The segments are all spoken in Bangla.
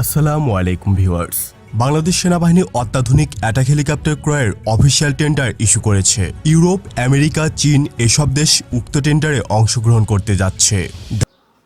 আসসালামু আলাইকুম ভিউয়ার্স। বাংলাদেশ সেনাবাহিনী অত্যাধুনিক অ্যাটাক হেলিকপ্টার ক্রয়ের অফিসিয়াল টেন্ডার ইস্যু করেছে। ইউরোপ, আমেরিকা, চীন এসব দেশ উক্ত টেন্ডারে অংশগ্রহণ করতে যাচ্ছে।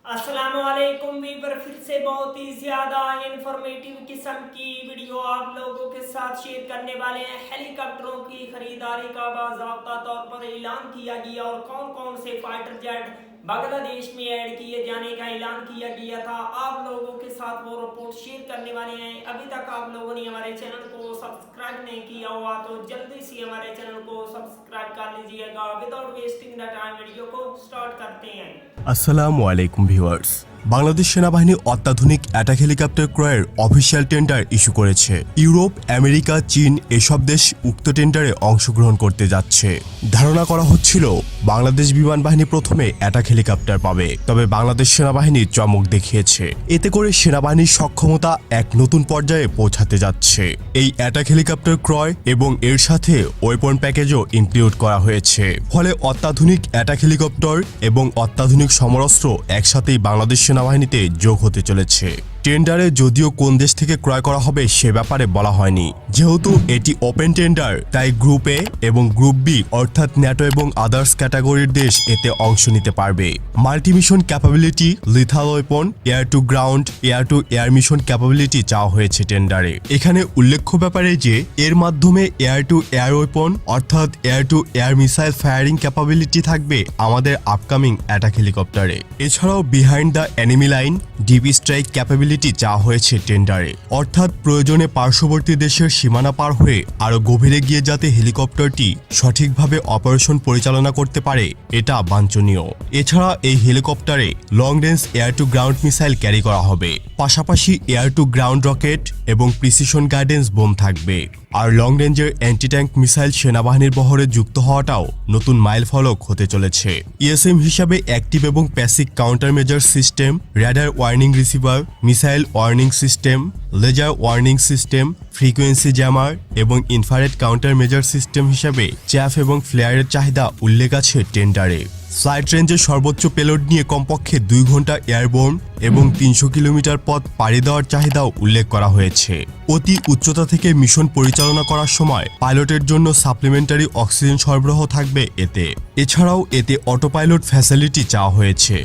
अस्सलामुअलैकुम वीवर, फिर से बहुत ही ज़्यादा इंफॉर्मेटिव किस्म की वीडियो आप लोगों के साथ शेयर करने वाले हैं। हेलीकॉप्टरों की खरीदारी का बाज़ाब्ता तौर पर ऐलान किया गया और कौन कौन से फाइटर जेट बांग्लादेश में ऐड किए जाने का ऐलान किया गया था, आप लोगों के साथ वो रिपोर्ट शेयर करने वाले हैं। अभी तक आप लोगों ने हमारे चैनल को सब्सक्राइब नहीं किया हुआ तो जल्दी से हमारे चैनल को सब्सक्राइब कर लीजिएगा। Without wasting the time video को स्टार्ट करते हैं। আসসালামু আলাইকুম ভিউয়ার্স। বাংলাদেশ সেনাবাহিনী অত্যাধুনিক অ্যাটাক হেলিকপ্টার ক্রয়ের অফিসিয়াল টেন্ডার ইস্যু করেছে। ইউরোপ, আমেরিকা, চীন এসব দেশ উক্ত টেন্ডারে অংশগ্রহণ করতে যাচ্ছে। ধারণা করা হচ্ছিল বাংলাদেশ বিমান বাহিনী প্রথমে অ্যাটাক হেলিকপ্টার পাবে, তবে বাংলাদেশ সেনাবাহিনী চমক দেখিয়েছে। এতে করে সেনাবাহিনীর সক্ষমতা এক নতুন পর্যায়ে পৌঁছাতে যাচ্ছে। এই অ্যাটাক হেলিকপ্টার ক্রয় এবং এর সাথে ওয়েপন প্যাকেজও ইনক্লুড করা হয়েছে। ফলে অত্যাধুনিক অ্যাটাক হেলিকপ্টার এবং অত্যাধুনিক সমরাস্ত্র একসাথেই বাংলাদেশ সেনাবাহিনীতে যোগ হতে চলেছে। টেন্ডারে যদিও কোন দেশ থেকে ক্রয় করা হবে সে ব্যাপারে বলা হয়নি। যেহেতু এটি ওপেন টেন্ডার, তাই গ্রুপ এ এবং গ্রুপ বি অর্থাৎ ন্যাটো এবং আদার্স ক্যাটাগরির দেশ এতে অংশ নিতে পারবে। Multimission capability, lethal weapon, air to ground, air to air mission capability চাওয়া হয়েছে টেন্ডারে। এখানে উল্লেখ্য ব্যাপারে যে এর মাধ্যমে এয়ার টু এয়ার ওয়েপন অর্থাৎ air to air missile firing capability থাকবে আমাদের আপকামিং অ্যাটাক হেলিকপ্টারে। এছাড়াও behind the enemy line, deep strike capability চাওয়া হয়েছে টেন্ডারে, অর্থাৎ প্রয়োজনে পার্শ্ববর্তী দেশের সীমানা পার হয়ে আরো গভীরে গিয়ে যাতে হেলিকপ্টারটি সঠিকভাবে অপারেশন পরিচালনা করতে পারে, এটা বাঞ্ছনীয়। এছাড়া এই হেলিকপ্টারে long range air to ground missile carry করা হবে, পাশাপাশি এয়ার টু গ্রাউন্ড রকেট এবং প্রিসিশন গাইডেন্স বোম থাকবে। আর লং রেঞ্জের অ্যান্টি ট্যাঙ্ক মিসাইল সেনাবাহিনীর বহরে যুক্ত হওয়াটাও নতুন মাইল ফলক হতে চলেছে। ইএসএম হিসাবে অ্যাক্টিভ এবং passive counter measure system, radar warning receiver, missile warning system, laser warning system, frequency jammer এবং ইনফ্রারেড কাউন্টার মেজার সিস্টেম হিসাবে চ্যাফ এবং ফ্লেয়ারের চাহিদা উল্লেখ আছে টেন্ডারে। ফ্লাইট রেঞ্জের সর্বোচ্চ পেলোড নিয়ে কমপক্ষে 2 ঘন্টা এয়ারবোর্ন এবং 300 কিলোমিটার পথ পাড়ি দেওয়ার চাহিদাও উল্লেখ করা হয়েছে। অতি উচ্চতা থেকে মিশন পরিচালনা করার সময় পাইলটের জন্য সাপ্লিমেন্টারি অক্সিজেন সরবরাহ থাকবে এতে। এছাড়াও এতে অটো পাইলট ফ্যাসিলিটি চাওয়া হয়েছে।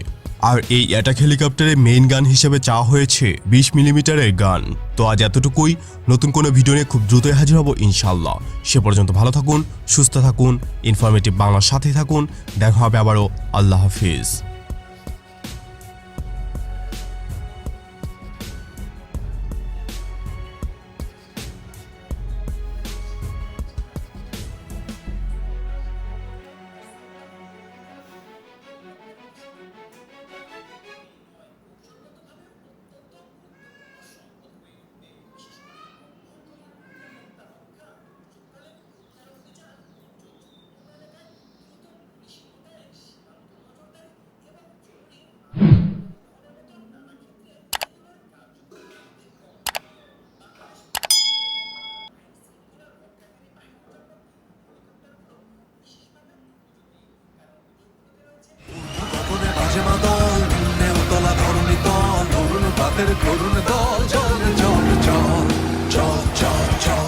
আর এই অ্যাটাক হেলিকপ্টারে মেইন গান হিসেবে চাওয়া হয়েছে 20 মিলিমিটারের গান। তো আজ এতটুকুই। নতুন কোনো ভিডিও নিয়ে খুব দ্রুতই হাজির হব ইনশাল্লাহ। সে পর্যন্ত ভালো থাকুন, সুস্থ থাকুন, ইনফরমেটিভ বাংলার সাথে থাকুন। দেখা হবে আবারও। আল্লাহ হাফিজ। করুণ দল চল চল চল চল চল চল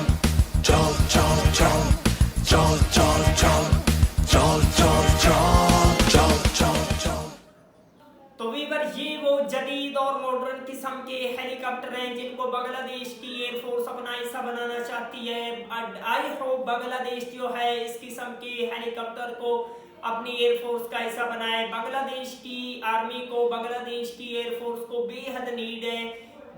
চল চল চল চল চল চল চল चल चल चल चल। तो वीवर, ये वो जदीद और मॉडर्न किस्म के हेलीकॉप्टर हैं जिनको बांग्लादेश की एयरफोर्स अपना हिस्सा बनाना चाहती है। आई होप बांग्लादेश जो है इस किस्म के हेलीकॉप्टर को अपनी एयरफोर्स का हिस्सा बनाए। बांग्लादेश की आर्मी को, बांग्लादेश की एयरफोर्स को बेहद नीड है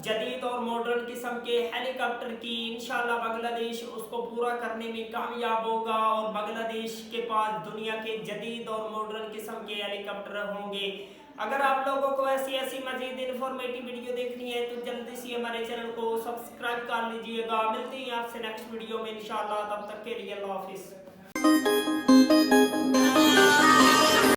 जदीद और मॉडर्न किस्म के हेलीकॉप्टर की। इंशाल्लाह बांग्लादेश उसको पूरा करने में कामयाब होगा और बांग्लादेश के पास दुनिया के जदीद और मॉडर्न किस्म के हेलीकॉप्टर होंगे। अगर आप लोगों को ऐसी ऐसी मजीद इन्फॉर्मेटिव वीडियो देखनी है तो जल्दी से हमारे चैनल को सब्सक्राइब कर लीजिएगा। मिलते हैं आपसे नेक्स्ट वीडियो में इंशाल्लाह। तब तक के लिए अल्लाह हाफिज।